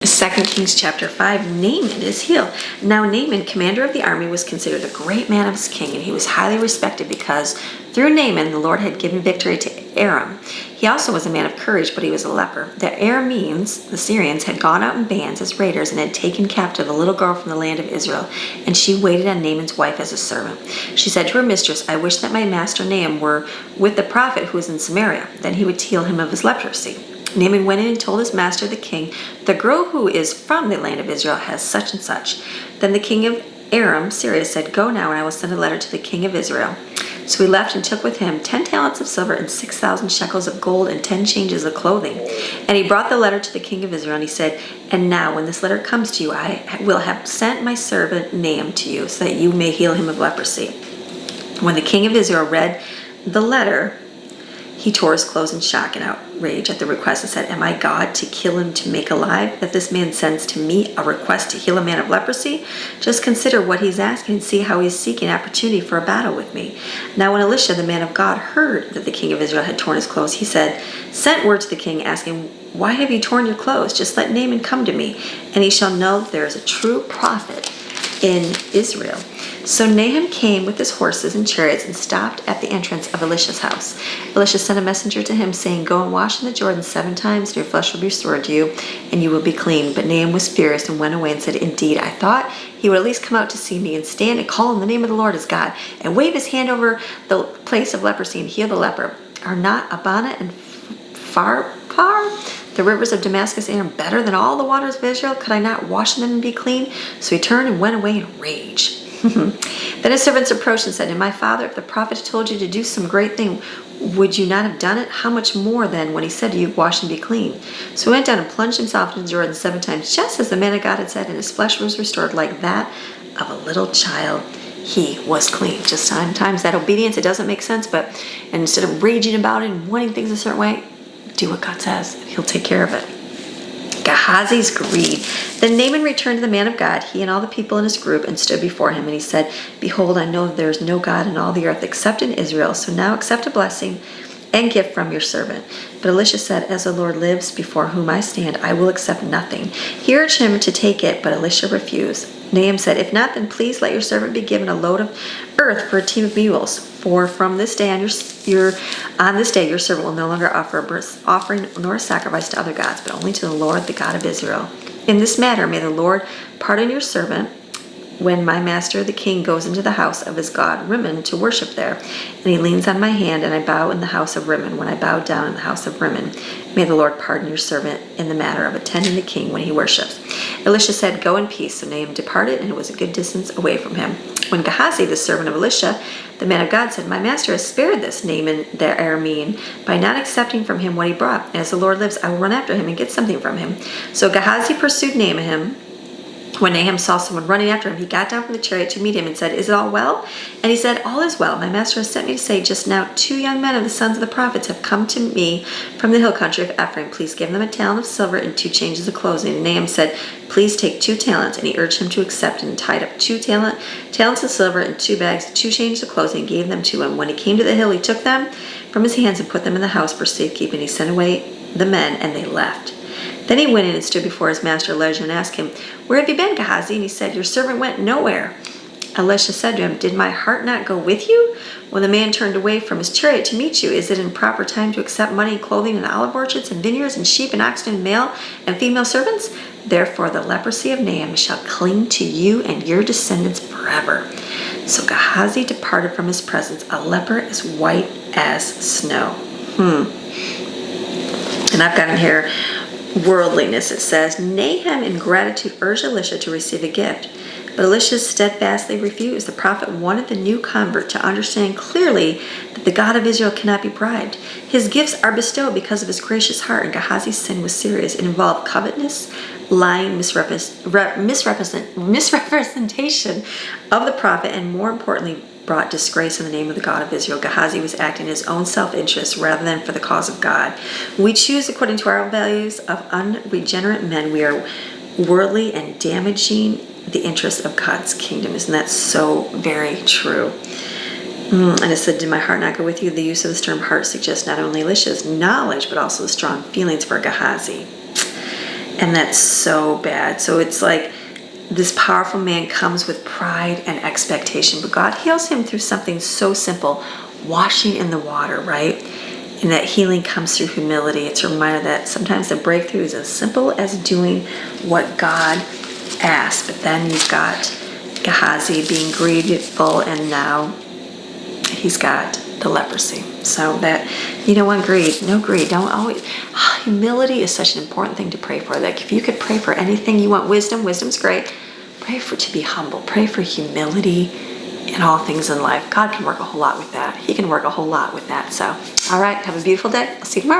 2 Kings chapter 5, Naaman is healed. Now Naaman, commander of the army, was considered a great man of his king, and he was highly respected because through Naaman the Lord had given victory to Aram. He also was a man of courage, but he was a leper. The Arameans, the Syrians, had gone out in bands as raiders and had taken captive a little girl from the land of Israel, and she waited on Naaman's wife as a servant. She said to her mistress, "I wish that my master Naaman were with the prophet who is in Samaria. Then he would heal him of his leprosy." Naaman went in and told his master the king, "The girl who is from the land of Israel has such and such." Then the king of Aram, Syria, said, "Go now, and I will send a letter to the king of Israel." So he left and took with him 10 talents of silver and 6,000 shekels of gold and 10 changes of clothing. And he brought the letter to the king of Israel, and he said, "And now, when this letter comes to you, I will have sent my servant Naaman to you, so that you may heal him of leprosy." When the king of Israel read the letter, he tore his clothes in shock and outrage at the request and said, "Am I God to kill him to make alive, that this man sends to me a request to heal a man of leprosy? Just consider what he's asking and see how he's seeking opportunity for a battle with me." Now when Elisha, the man of God, heard that the king of Israel had torn his clothes, he sent word to the king asking, "Why have you torn your clothes? Just let Naaman come to me, and he shall know that there is a true prophet in Israel." So Naaman came with his horses and chariots and stopped at the entrance of Elisha's house. Elisha sent a messenger to him, saying, "Go and wash in the Jordan 7 times, and your flesh will be restored to you, and you will be clean." But Naaman was furious and went away and said, "Indeed, I thought he would at least come out to see me and stand and call on the name of the Lord his God, and wave his hand over the place of leprosy and heal the leper. Are not Abana and Pharpar, the rivers of Damascus, Aram, better than all the waters of Israel? Could I not wash in them and be clean?" So he turned and went away in rage. Then his servants approached and said, "My father, if the prophet had told you to do some great thing, would you not have done it? How much more then when he said to you, 'Wash and be clean'?" So he went down and plunged himself into the Jordan 7 times, just as the man of God had said, and his flesh was restored like that of a little child. He was clean. Just sometimes that obedience, it doesn't make sense, but instead of raging about it and wanting things a certain way, do what God says, and he'll take care of it. Gehazi's greed. Then Naaman returned to the man of God, he and all the people in his group, and stood before him. And he said, "Behold, I know that there is no God in all the earth except in Israel. So now accept a blessing and gift from your servant." But Elisha said, "As the Lord lives, before whom I stand, I will accept nothing." He urged him to take it, but Elisha refused. Naaman said, "If not, then please let your servant be given a load of earth for a team of mules. For from this day on, your servant will no longer offer a burnt offering nor a sacrifice to other gods, but only to the Lord, the God of Israel. In this matter, may the Lord pardon your servant when my master the king goes into the house of his god Rimmon to worship there. And he leans on my hand, and I bow in the house of Rimmon. When I bow down in the house of Rimmon, may the Lord pardon your servant in the matter of attending the king when he worships." Elisha said, "Go in peace." So Naaman departed, and it was a good distance away from him. When Gehazi, the servant of Elisha, the man of God, said, "My master has spared this Naaman the Aramean by not accepting from him what he brought. As the Lord lives, I will run after him and get something from him." So Gehazi pursued Naaman. When Naaman saw someone running after him, he got down from the chariot to meet him and said, "Is it all well?" And he said, "All is well. My master has sent me to say, just now 2 young men of the sons of the prophets have come to me from the hill country of Ephraim. Please give them a talent of silver and 2 changes of clothing." And Naaman said, "Please take 2 talents." And he urged him to accept, and tied up 2 talents of silver in 2 bags, 2 changes of clothing, and gave them to him. When he came to the hill, he took them from his hands and put them in the house for safekeeping. He sent away the men, and they left. Then he went in and stood before his master Elijah and asked him, "Where have you been, Gehazi?" And he said, "Your servant went nowhere." Elisha said to him, "Did my heart not go with you when the man turned away from his chariot to meet you? Is it in proper time to accept money and clothing and olive orchards and vineyards and sheep and oxen and male and female servants? Therefore the leprosy of Naaman shall cling to you and your descendants forever." So Gehazi departed from his presence, a leper as white as snow. And I've got in here, worldliness. It says, Nahum in gratitude urged Elisha to receive a gift, but Elisha steadfastly refused. The prophet wanted the new convert to understand clearly that the God of Israel cannot be bribed. His gifts are bestowed because of his gracious heart, and Gehazi's sin was serious. It involved covetousness, lying, misrepresentation of the prophet, and more importantly, brought disgrace in the name of the God of Israel. Gehazi was acting in his own self-interest rather than for the cause of God. When we choose according to our values of unregenerate men, we are worldly and damaging the interests of God's kingdom. Isn't that so very true? And it said, "Did my heart not go with you?" The use of this term heart suggests not only Elisha's knowledge, but also the strong feelings for Gehazi. And that's so bad. So it's like this powerful man comes with pride and expectation, but God heals him through something so simple, washing in the water, right? And that healing comes through humility. It's a reminder that sometimes the breakthrough is as simple as doing what God asked. But then you've got Gehazi being greedful, and now he's got the leprosy. So that, you don't want greed. No greed. Don't always. Humility is such an important thing to pray for. Like if you could pray for anything you want, wisdom's great. Pray for to be humble. Pray for humility in all things in life. God can work a whole lot with that. He can work a whole lot with that. So, all right. Have a beautiful day. I'll see you tomorrow.